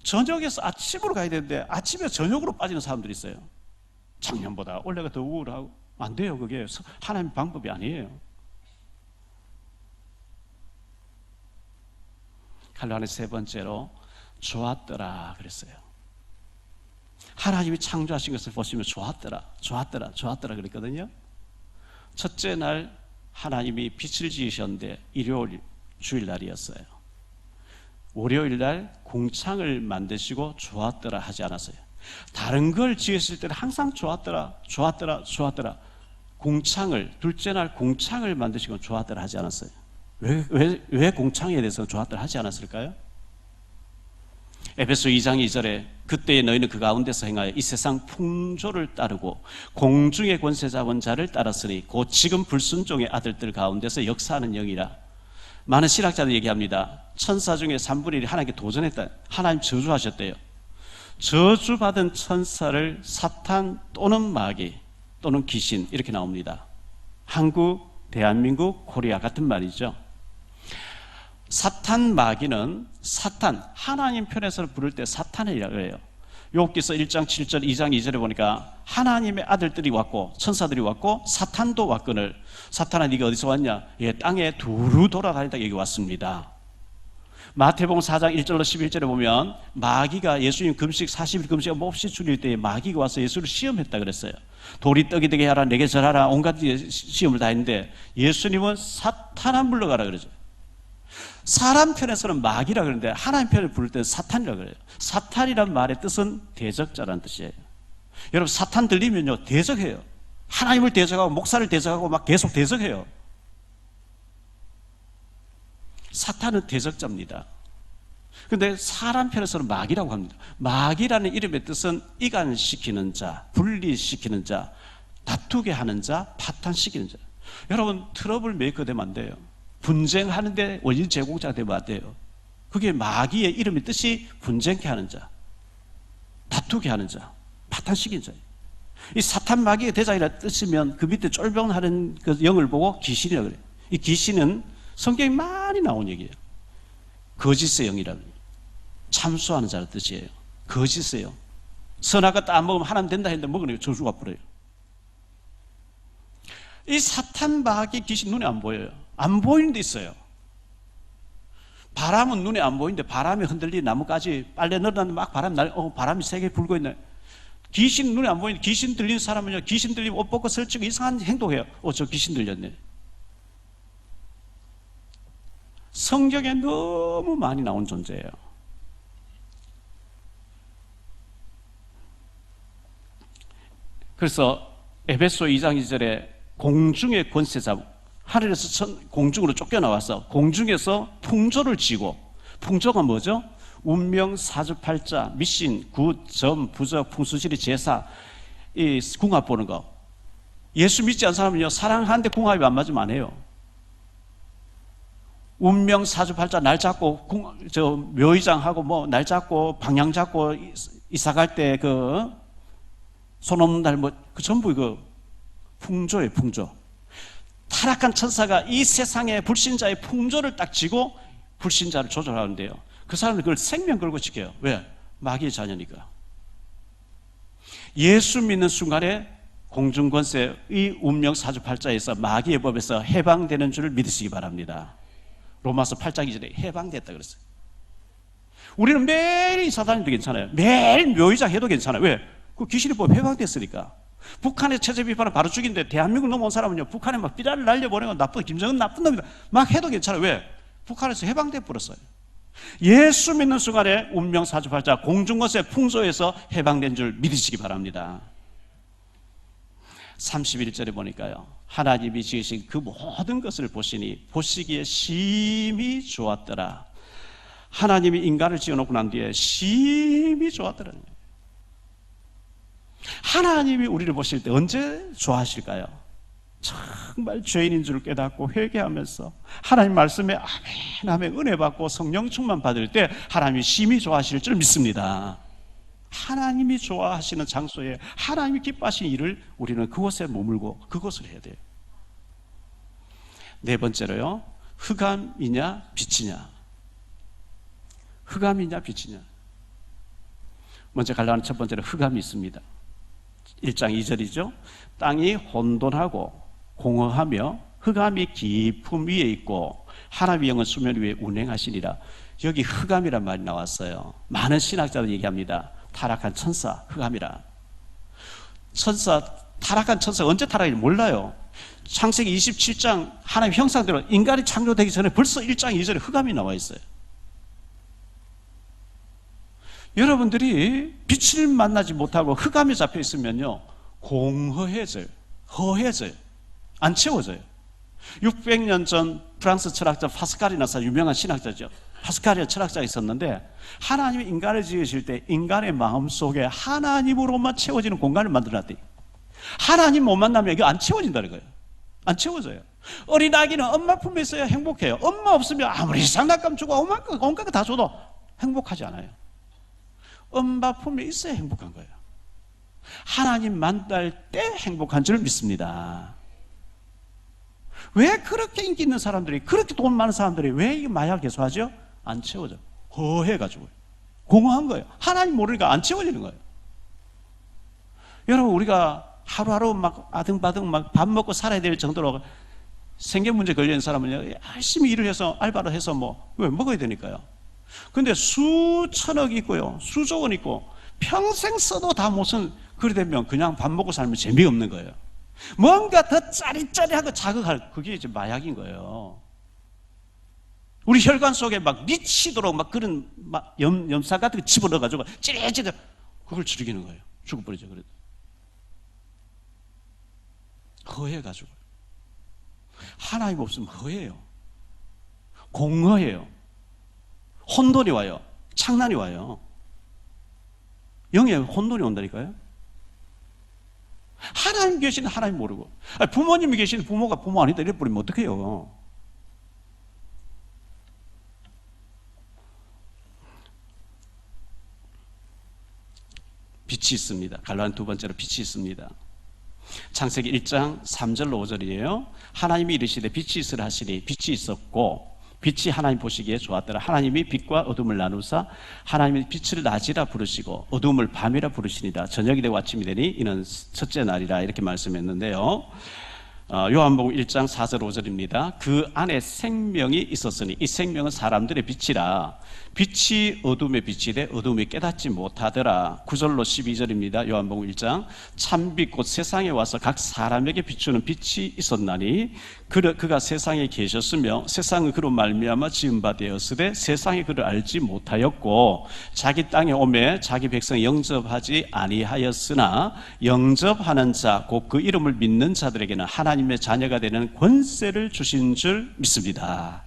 저녁에서 아침으로 가야 되는데 아침에 저녁으로 빠지는 사람들이 있어요. 작년보다 올해가 더 우울하고. 안 돼요. 그게 하나님 방법이 아니에요. 갈라디아 세 번째로, 좋았더라 그랬어요. 하나님이 창조하신 것을 보시면 좋았더라, 좋았더라, 좋았더라 그랬거든요. 첫째 날 하나님이 빛을 지으셨는데 일요일 주일날이었어요. 월요일 날 공창을 만드시고 좋았더라 하지 않았어요. 다른 걸 지으실 때는 항상 좋았더라, 좋았더라, 좋았더라. 공창을, 둘째 날 공창을 만드시고 좋았더라 하지 않았어요. 왜 공창에 대해서 좋았더라 하지 않았을까요? 에베소 2장 2절에 그때에 너희는 그 가운데서 행하여 이 세상 풍조를 따르고 공중의 권세 잡은 자를 따랐으니 곧 지금 불순종의 아들들 가운데서 역사하는 영이라. 많은 신학자들이 얘기합니다. 천사 중에 3분의 1이 하나님께 도전했다. 하나님 저주하셨대요. 저주받은 천사를 사탄 또는 마귀 또는 귀신 이렇게 나옵니다. 한국, 대한민국, 코리아 같은 말이죠. 사탄, 마귀는 사탄, 하나님 편에서 부를 때 사탄이라고 해요. 욥기서 1장 7절, 2장 2절에 보니까 하나님의 아들들이 왔고 천사들이 왔고 사탄도 왔거늘. 사탄아 네가 어디서 왔냐? 예, 땅에 두루 돌아다니다 여기 왔습니다. 마태복음 4장 1절로 11절에 보면 마귀가 예수님 금식 40일 금식 몹시 줄일 때에 마귀가 와서 예수를 시험했다 그랬어요. 돌이 떡이 되게 하라, 내게 절하라, 온갖 시험을 다 했는데 예수님은 사탄아 물러가라 그러죠. 사람 편에서는 마귀라 그러는데 하나님 편을 부를 때는 사탄이라 그래요. 사탄이란 말의 뜻은 대적자라는 뜻이에요. 여러분 사탄 들리면요 대적해요. 하나님을 대적하고 목사를 대적하고 막 계속 대적해요. 사탄은 대적자입니다. 그런데 사람 편에서는 마귀라고 합니다. 마귀라는 이름의 뜻은 이간시키는 자, 분리시키는 자, 다투게 하는 자, 파탄시키는 자. 여러분 트러블 메이커 되면 안 돼요. 분쟁하는데 원인 제공자가 되면 안 돼요. 그게 마귀의 이름의 뜻이 분쟁케 하는 자, 다투게 하는 자, 파탄시키는 자예요. 이 사탄 마귀의 대장이라는 뜻이면 그 밑에 쫄병하는 그 영을 보고 귀신이라고 그래요. 이 귀신은 성경에 많이 나온 얘기예요. 거짓의 영이라는 거예요. 참수하는 자라는 뜻이에요. 거짓의 영. 선악과 딱 먹으면 하나님 된다 했는데 먹으니까 저주가 뿌려요. 이 사탄 마귀 귀신 눈에 안 보여요. 안 보이는 데 있어요. 바람은 눈에 안 보이는데 바람이 흔들리는 나뭇가지 빨래 넣었는데 막 바람이 세게 불고 있네. 귀신 눈에 안 보이는데 귀신 들리는 사람은요, 귀신 들리면 옷 벗고 설치고 이상한 행동해요. 저 귀신 들렸네. 성경에 너무 많이 나온 존재예요. 그래서 에베소 2장 2절에 공중의 권세자, 하늘에서 공중으로 쫓겨나와서 공중에서 풍조를 지고, 풍조가 뭐죠? 운명, 사주팔자, 미신, 굿, 점, 부적, 풍수지리, 제사, 이 궁합 보는 거. 예수 믿지 않는 사람은요, 사랑하는데 궁합이 안 맞으면 안 해요. 운명 사주팔자 날 잡고 묘의장하고 뭐 날 잡고 방향 잡고 이사 갈 때 그 손 없는 날 뭐 그 전부 그 풍조예요, 풍조. 타락한 천사가 이 세상의 불신자의 풍조를 딱 쥐고 불신자를 조절하는데요. 그 사람은 그걸 생명 걸고 지켜요. 왜? 마귀의 자녀니까. 예수 믿는 순간에 공중권세 이 운명 사주팔자에서 마귀의 법에서 해방되는 줄을 믿으시기 바랍니다. 로마서 8장 2절에 해방됐다 그랬어요. 우리는 매일 이 사단해도 괜찮아요. 매일 묘의장 해도 괜찮아요. 왜? 그 귀신의 법 해방됐으니까. 북한의 체제 비판을 바로 죽인데 대한민국 넘어온 사람은요, 북한에 막 삐라를 날려보내고 김정은 나쁜 놈이다 막 해도 괜찮아요. 왜? 북한에서 해방돼 버렸어요. 예수 믿는 순간에 운명 사주팔자 공중권세 풍조에서 해방된 줄 믿으시기 바랍니다. 31절에 보니까요, 하나님이 지으신 그 모든 것을 보시니 보시기에 심히 좋았더라. 하나님이 인간을 지어놓고 난 뒤에 심히 좋았더라. 하나님이 우리를 보실 때 언제 좋아하실까요? 정말 죄인인 줄 깨닫고 회개하면서 하나님 말씀에 아멘 아멘 은혜 받고 성령 충만 받을 때 하나님이 심히 좋아하실 줄 믿습니다. 하나님이 좋아하시는 장소에 하나님이 기뻐하시는 일을 우리는 그곳에 머물고 그것을 해야 돼요. 네 번째로요, 흑암이냐 빛이냐. 흑암이냐 빛이냐. 먼저 가려는 첫 번째로 흑암이 있습니다. 1장 2절이죠. 땅이 혼돈하고 공허하며 흑암이 깊음 위에 있고 하나님의 영은 수면 위에 운행하시니라. 여기 흑암이란 말이 나왔어요. 많은 신학자들이 얘기합니다. 타락한 천사, 흑암이라. 타락한 천사가 언제 타락했는지 몰라요. 창세기 27장 하나님의 형상대로 인간이 창조되기 전에 벌써 1장 2절에 흑암이 나와 있어요. 여러분들이 빛을 만나지 못하고 흑암에 잡혀 있으면요, 공허해져요. 허해져요. 안 채워져요. 600년 전 프랑스 철학자 파스칼이나 유명한 신학자죠. 파스칼이라는 철학자가 있었는데, 하나님이 인간을 지으실 때 인간의 마음속에 하나님으로만 채워지는 공간을 만들어놨대. 하나님 못 만나면 이게 안 채워진다는 거예요. 안 채워져요. 어린아기는 엄마 품에 있어야 행복해요. 엄마 없으면 아무리 장난감 주고 온갖 거 다 줘도 행복하지 않아요. 엄마 품에 있어야 행복한 거예요. 하나님 만날 때 행복한 줄 믿습니다. 왜 그렇게 인기 있는 사람들이, 그렇게 돈 많은 사람들이 왜 이 마약 계속하죠? 안 채워져. 허해가지고요. 공허한 거예요. 하나님 모르니까 안 채워지는 거예요. 여러분, 우리가 하루하루 막 아등바등 막 밥 먹고 살아야 될 정도로 생계 문제 걸려 있는 사람은 열심히 일을 해서 알바를 해서 왜 먹어야 되니까요. 근데 수천억 있고요, 수조 원 있고 평생 써도 다 무슨, 그래 되면 그냥 밥 먹고 살면 재미없는 거예요. 뭔가 더 짜릿짜릿하고 자극할, 그게 이제 마약인 거예요. 우리 혈관 속에 막 미치도록 막 그런 염사 같은 거 집어넣어가지고 찌릿찌릿 그걸 즐기는 거예요. 죽어버리죠. 그래도 허해가지고. 하나님 없으면 허해요. 공허해요. 혼돈이 와요. 창난이 와요. 영에 혼돈이 온다니까요. 하나님 계시는 하나님 모르고, 부모님이 계시는 부모가 부모 아니다 이래 버리면 어떡해요. 빛이 있습니다. 갈라는 두 번째로 빛이 있습니다. 창세기 1장 3절로 5절이에요. 하나님이 이르시되 빛이 있으라 하시니 빛이 있었고 빛이 하나님 보시기에 좋았더라. 하나님이 빛과 어둠을 나누사 하나님이 빛을 낮이라 부르시고 어둠을 밤이라 부르시니라. 저녁이 되고 아침이 되니 이는 첫째 날이라. 이렇게 말씀했는데요, 요한복음 1장 4절 5절입니다. 그 안에 생명이 있었으니 이 생명은 사람들의 빛이라. 빛이 어둠의 빛이 돼 어둠이 깨닫지 못하더라. 9절로 12절입니다. 요한복음 1장 참빛 곧 세상에 와서 각 사람에게 비추는 빛이 있었나니 그가 세상에 계셨으며 세상은 그로 말미암아 지은 바 되었으되 세상이 그를 알지 못하였고 자기 땅에 오매 자기 백성 영접하지 아니하였으나 영접하는 자 곧 그 이름을 믿는 자들에게는 하나님의 자녀가 되는 권세를 주신 줄 믿습니다.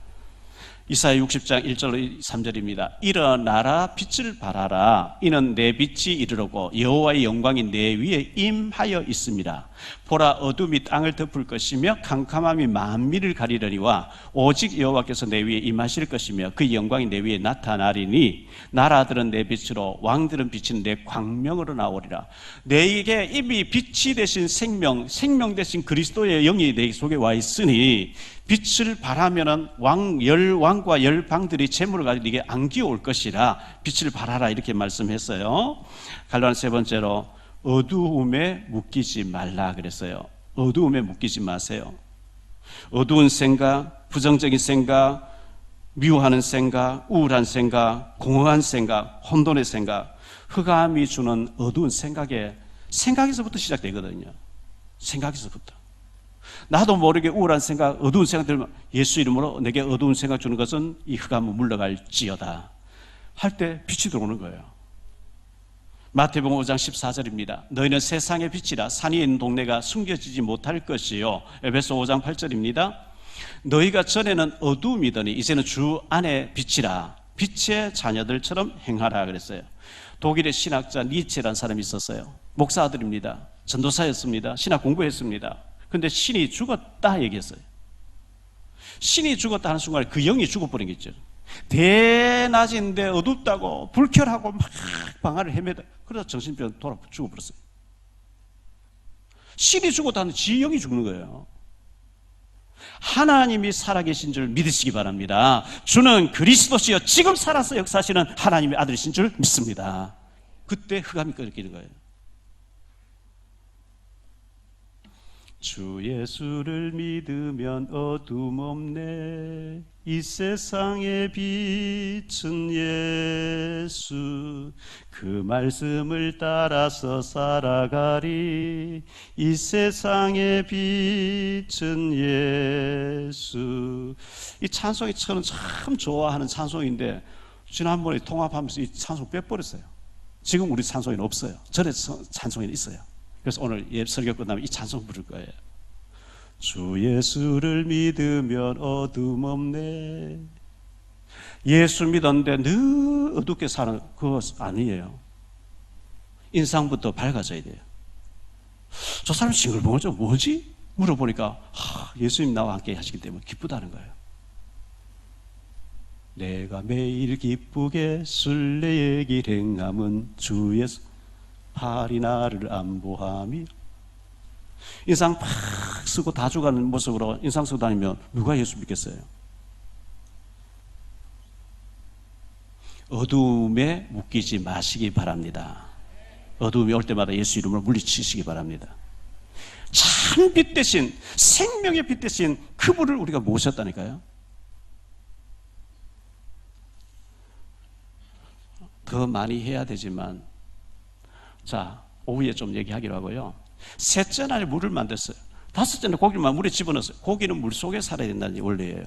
이사야 60장 1절 3절입니다. 일어나라 빛을 발하라. 이는 내 빛이 이르르고 여호와의 영광이 내 위에 임하여 있습니다. 보라, 어둠이 땅을 덮을 것이며 캄캄함이 만민을 가리려니와 오직 여호와께서 내 위에 임하실 것이며 그 영광이 내 위에 나타나리니 나라들은 내 빛으로 왕들은 비치는 내 광명으로 나오리라. 내게 이미 빛이 되신 생명 되신 그리스도의 영이 내 속에 와 있으니 빛을 발하면은 왕과 열방들이 재물을 가지고 네게 안기올 것이라. 빛을 발하라 이렇게 말씀했어요. 갈라디아 세 번째로 어두움에 묶이지 말라 그랬어요. 어두움에 묶이지 마세요. 어두운 생각, 부정적인 생각, 미워하는 생각, 우울한 생각, 공허한 생각, 혼돈의 생각, 흑암이 주는 어두운 생각에서부터 시작되거든요. 생각에서부터. 나도 모르게 우울한 생각, 어두운 생각 들면 예수 이름으로 내게 어두운 생각 주는 것은 이 흑암은 물러갈지어다 할 때 빛이 들어오는 거예요. 마태복음 5장 14절입니다. 너희는 세상의 빛이라. 산이 있는 동네가 숨겨지지 못할 것이요. 에베소 5장 8절입니다. 너희가 전에는 어두움이더니 이제는 주 안에 빛이라. 빛의 자녀들처럼 행하라 그랬어요. 독일의 신학자 니체라는 사람이 있었어요. 목사 아들입니다. 전도사였습니다. 신학 공부했습니다. 근데 신이 죽었다 얘기했어요. 신이 죽었다 하는 순간에 그 영이 죽어버린 게 있죠. 대낮인데 어둡다고 불쾌하고 막 방안을 헤매다. 그러다 정신병 돌아 죽어버렸어요. 신이 죽었다는 지 영이 죽는 거예요. 하나님이 살아계신 줄 믿으시기 바랍니다. 주는 그리스도시여 지금 살아서 역사하시는 하나님의 아들이신 줄 믿습니다. 그때 흑암이 끊기는 거예요. 주 예수를 믿으면 어둠 없네. 이 세상의 빛은 예수. 그 말씀을 따라서 살아가리. 이 세상의 빛은 예수. 이 찬송이 저는 참 좋아하는 찬송인데 지난번에 통합하면서 이 찬송 빼버렸어요. 지금 우리 찬송에는 없어요. 전에 찬송에는 있어요. 그래서 오늘 설교 끝나면 이 찬송 부를 거예요. 주 예수를 믿으면 어둠 없네. 예수 믿었는데 늘 어둡게 사는 그거 아니에요. 인상부터 밝아져야 돼요. 저 사람 싱글벙글죠? 뭐지? 물어보니까 예수님 나와 함께 하시기 때문에 기쁘다는 거예요. 내가 매일 기쁘게 순례의 길 행함은 주 예수 팔이 나를 안보함이. 인상 팍 쓰고 다 죽어가는 모습으로 인상 쓰고 다니면 누가 예수 믿겠어요? 어두움에 묶이지 마시기 바랍니다. 어두움이 올 때마다 예수 이름으로 물리치시기 바랍니다. 참 빛 대신, 생명의 빛 대신 그분을 우리가 모셨다니까요. 더 많이 해야 되지만, 자, 오후에 좀 얘기하기로 하고요. 셋째 날에 물을 만들었어요. 다섯째 날 고기를 물에 집어넣었어요. 고기는 물 속에 살아야 된다는 원리예요.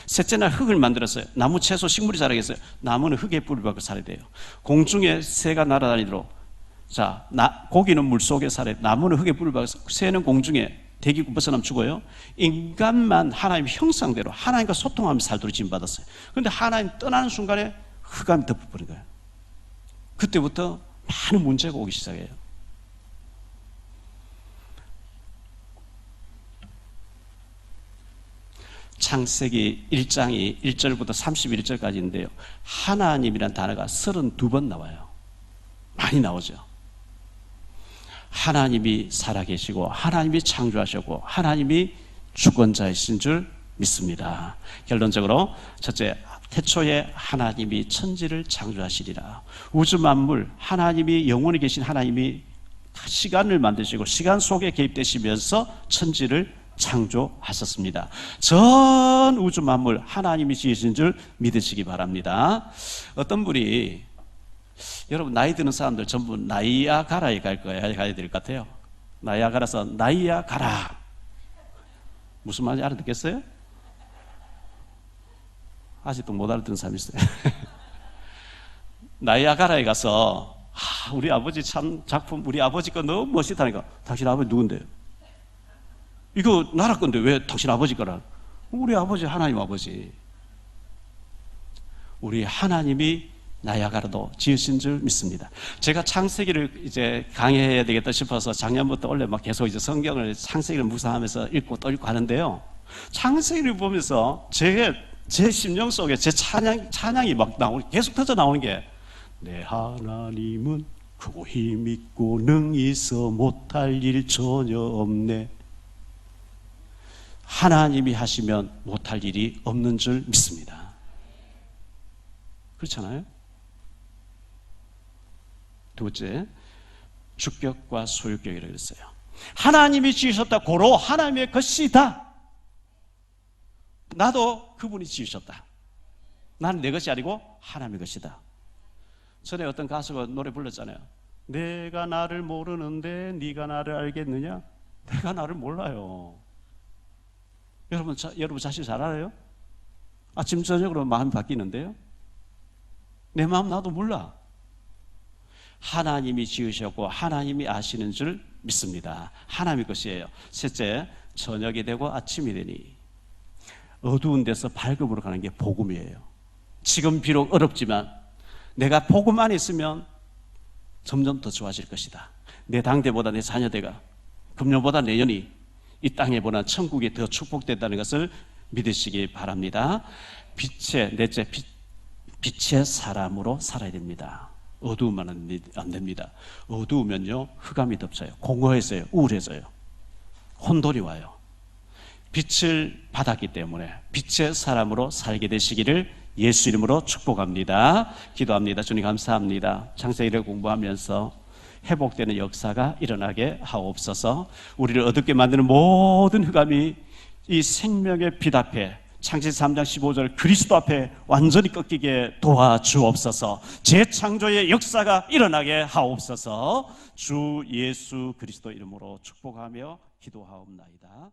셋째 날 흙을 만들었어요. 나무, 채소, 식물이 자라겠어요. 나무는 흙에 뿌리 박고 살아야 돼요. 공중에 새가 날아다니도록. 자, 고기는 물 속에 살아야 돼요. 나무는 흙에 뿌리 박고 새는 공중에 대기고 벗어나면 죽어요. 인간만 하나님 형상대로 하나님과 소통하면서 살도록 지음받았어요. 그런데 하나님 떠나는 순간에 흑암이 덮어버린 거예요. 그때부터 많은 문제가 오기 시작해요. 창세기 1장이 1절부터 31절까지인데요. 하나님이라는 단어가 32번 나와요. 많이 나오죠. 하나님이 살아계시고 하나님이 창조하셨고 하나님이 주권자이신 줄 믿습니다. 결론적으로 첫째, 태초에 하나님이 천지를 창조하시리라. 우주 만물, 하나님이 영원히 계신 하나님이 시간을 만드시고 시간 속에 개입되시면서 천지를 창조하셨습니다. 전 우주 만물 하나님이 지으신 줄 믿으시기 바랍니다. 어떤 분이, 여러분 나이 드는 사람들 전부 나이아가라에 가야 될 것 같아요. 나이아가라서 나이아가라 무슨 말인지 알아듣겠어요? 아직도 못 알아듣는 사람이 있어요. 나이아가라에 가서 우리 아버지 참 작품, 우리 아버지 거 너무 멋있다니까. 당신 아버지 누군데요? 이거 나라 건데 왜 당신 아버지 거라? 우리 아버지 하나님 아버지. 우리 하나님이 나야가라도 지으신 줄 믿습니다. 제가 창세기를 이제 강의해야 되겠다 싶어서 작년부터 원래 막 계속 이제 성경을 창세기를 묵상하면서 읽고 또 읽고 하는데요. 창세기를 보면서 제 심령 속에 제 찬양이 막 계속 터져 나오는 게, 내 하나님은 크고 힘있고 능히 있어 못할 일 전혀 없네. 하나님이 하시면 못할 일이 없는 줄 믿습니다. 그렇잖아요? 두 번째, 주격과 소유격이라고 그랬어요. 하나님이 지으셨다, 고로 하나님의 것이다. 나도 그분이 지으셨다. 나는 내 것이 아니고 하나님의 것이다. 전에 어떤 가수가 노래 불렀잖아요. 내가 나를 모르는데 네가 나를 알겠느냐? 내가 나를 몰라요. 여러분 자신 잘 알아요? 아침 저녁으로 마음이 바뀌는데요. 내 마음 나도 몰라. 하나님이 지으셨고 하나님이 아시는 줄 믿습니다. 하나님의 것이에요. 셋째, 저녁이 되고 아침이 되니 어두운 데서 밝음으로 가는 게 복음이에요. 지금 비록 어렵지만 내가 복음 안에 있으면 점점 더 좋아질 것이다. 내 당대보다 내 자녀대가, 금년보다 내년이 이 땅에 보나 천국이 더 축복된다는 것을 믿으시기 바랍니다. 넷째, 빛의 사람으로 살아야 됩니다. 어두우면 안 됩니다. 어두우면요, 흑암이 덮쳐요. 공허해져요. 우울해져요. 혼돈이 와요. 빛을 받았기 때문에 빛의 사람으로 살게 되시기를 예수 이름으로 축복합니다. 기도합니다. 주님 감사합니다. 창세기를 공부하면서 회복되는 역사가 일어나게 하옵소서. 우리를 어둡게 만드는 모든 흑암이 이 생명의 빛 앞에, 창세기 3장 15절 그리스도 앞에 완전히 꺾이게 도와주옵소서. 재창조의 역사가 일어나게 하옵소서. 주 예수 그리스도 이름으로 축복하며 기도하옵나이다.